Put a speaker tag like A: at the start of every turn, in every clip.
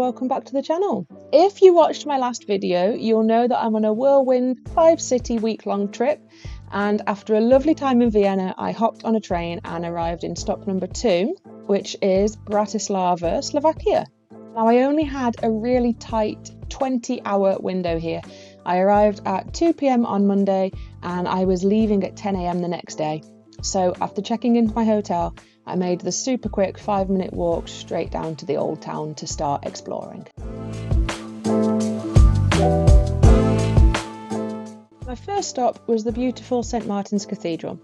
A: welcome back to the channel. If you watched my last video, you'll know that I'm on a whirlwind 5-city week-long trip, and after a lovely time in Vienna, I hopped on a train and arrived in stop number 2, which is Bratislava, Slovakia. Now, I only had a really tight 20-hour window here. I arrived at 2 p.m. on Monday and I was leaving at 10 a.m. the next day. So after checking into my hotel, I made the super quick 5-minute walk straight down to the old town to start exploring. My first stop was the beautiful St. Martin's Cathedral.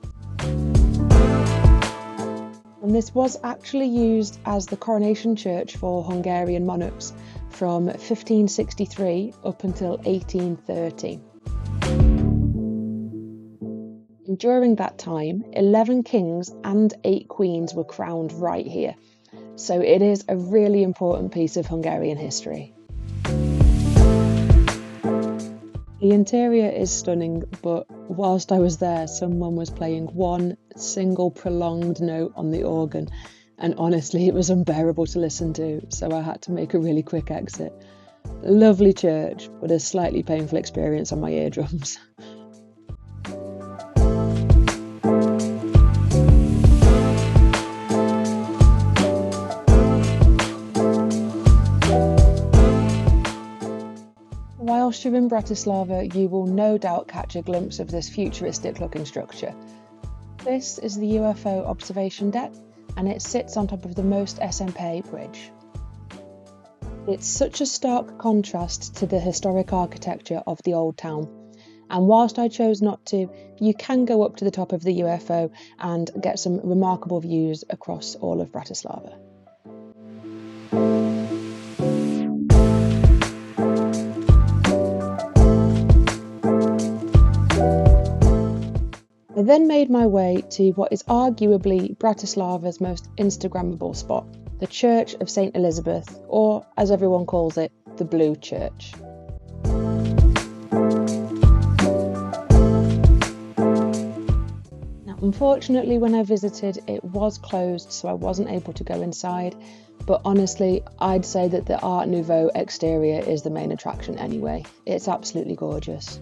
A: And this was actually used as the coronation church for Hungarian monarchs from 1563 up until 1830. And during that time, 11 kings and 8 queens were crowned right here. So it is a really important piece of Hungarian history. The interior is stunning, but whilst I was there, someone was playing one single prolonged note on the organ, and honestly it was unbearable to listen to, so I had to make a really quick exit. Lovely church, but a slightly painful experience on my eardrums. Whilst you're in Bratislava, you will no doubt catch a glimpse of this futuristic looking structure. This is the UFO Observation Deck, and it sits on top of the Most SMP bridge. It's such a stark contrast to the historic architecture of the old town, and whilst I chose not to, you can go up to the top of the UFO and get some remarkable views across all of Bratislava. I then made my way to what is arguably Bratislava's most Instagrammable spot, the Church of St. Elisabeth, or as everyone calls it, the Blue Church. Now, unfortunately, when I visited, it was closed, so I wasn't able to go inside, but honestly, I'd say that the Art Nouveau exterior is the main attraction anyway. It's absolutely gorgeous.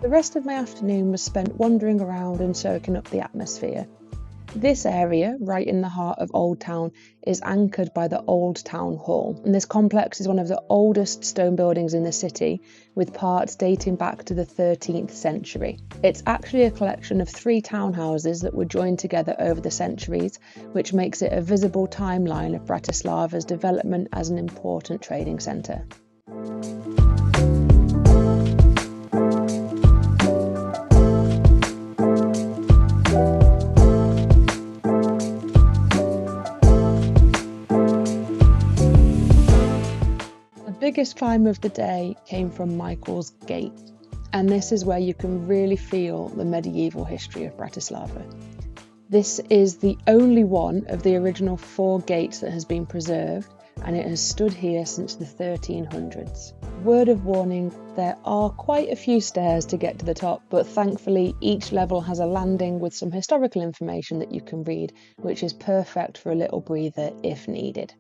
A: The rest of my afternoon was spent wandering around and soaking up the atmosphere. This area, right in the heart of Old Town, is anchored by the Old Town Hall, and this complex is one of the oldest stone buildings in the city, with parts dating back to the 13th century. It's actually a collection of 3 townhouses that were joined together over the centuries, which makes it a visible timeline of Bratislava's development as an important trading centre. The biggest climb of the day came from Michael's Gate, and this is where you can really feel the medieval history of Bratislava. This is the only one of the original 4 gates that has been preserved, and it has stood here since the 1300s. Word of warning, there are quite a few stairs to get to the top, but thankfully each level has a landing with some historical information that you can read, which is perfect for a little breather if needed.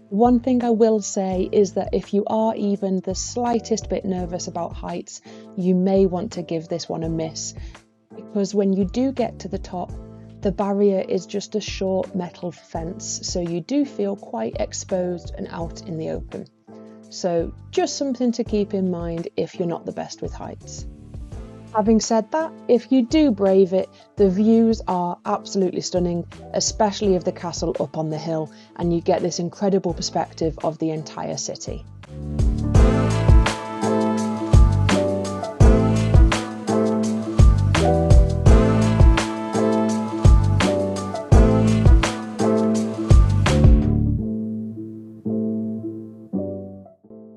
A: One thing I will say is that if you are even the slightest bit nervous about heights, you may want to give this one a miss, because when you do get to the top, the barrier is just a short metal fence, so you do feel quite exposed and out in the open. So just something to keep in mind if you're not the best with heights. Having said that, if you do brave it, the views are absolutely stunning, especially of the castle up on the hill, and you get this incredible perspective of the entire city.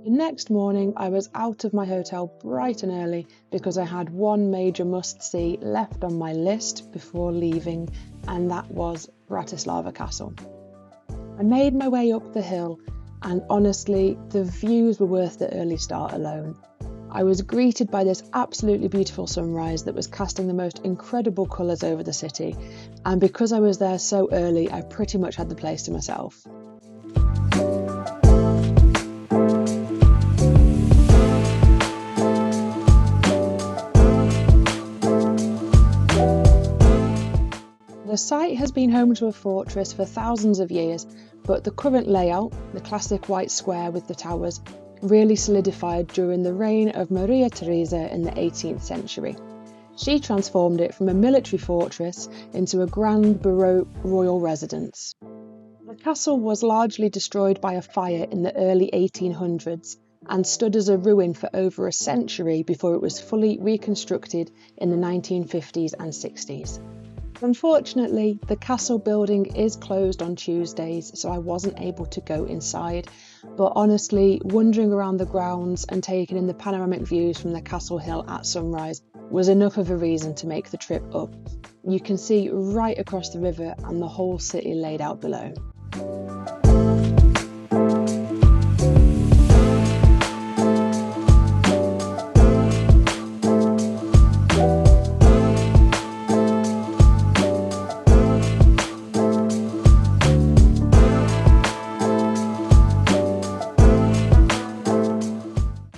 A: Next morning, I was out of my hotel bright and early because I had one major must-see left on my list before leaving, and that was Bratislava Castle. I made my way up the hill and honestly, the views were worth the early start alone. I was greeted by this absolutely beautiful sunrise that was casting the most incredible colours over the city, and because I was there so early, I pretty much had the place to myself. The site has been home to a fortress for thousands of years, but the current layout, the classic white square with the towers, really solidified during the reign of Maria Theresa in the 18th century. She transformed it from a military fortress into a grand Baroque royal residence. The castle was largely destroyed by a fire in the early 1800s and stood as a ruin for over a century before it was fully reconstructed in the 1950s and 60s. Unfortunately, the castle building is closed on Tuesdays, so I wasn't able to go inside, but honestly, wandering around the grounds and taking in the panoramic views from the castle hill at sunrise was enough of a reason to make the trip up. You can see right across the river and the whole city laid out below.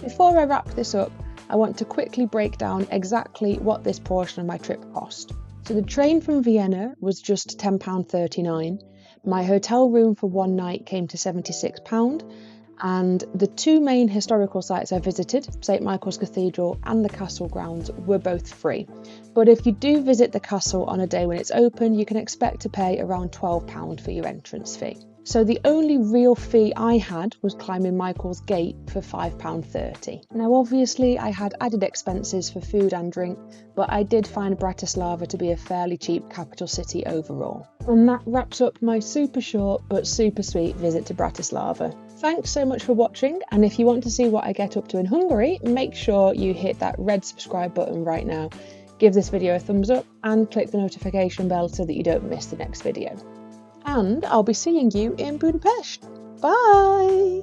A: Before I wrap this up, I want to quickly break down exactly what this portion of my trip cost. So the train from Vienna was just £10.39, my hotel room for one night came to £76, and the two main historical sites I visited, St Michael's Cathedral and the castle grounds, were both free. But if you do visit the castle on a day when it's open, you can expect to pay around £12 for your entrance fee. So the only real fee I had was climbing Michael's Gate for £5.30. Now obviously I had added expenses for food and drink, but I did find Bratislava to be a fairly cheap capital city overall. And that wraps up my super short but super sweet visit to Bratislava. Thanks so much for watching, and if you want to see what I get up to in Hungary, make sure you hit that red subscribe button right now. Give this video a thumbs up and click the notification bell so that you don't miss the next video. And I'll be seeing you in Budapest. Bye!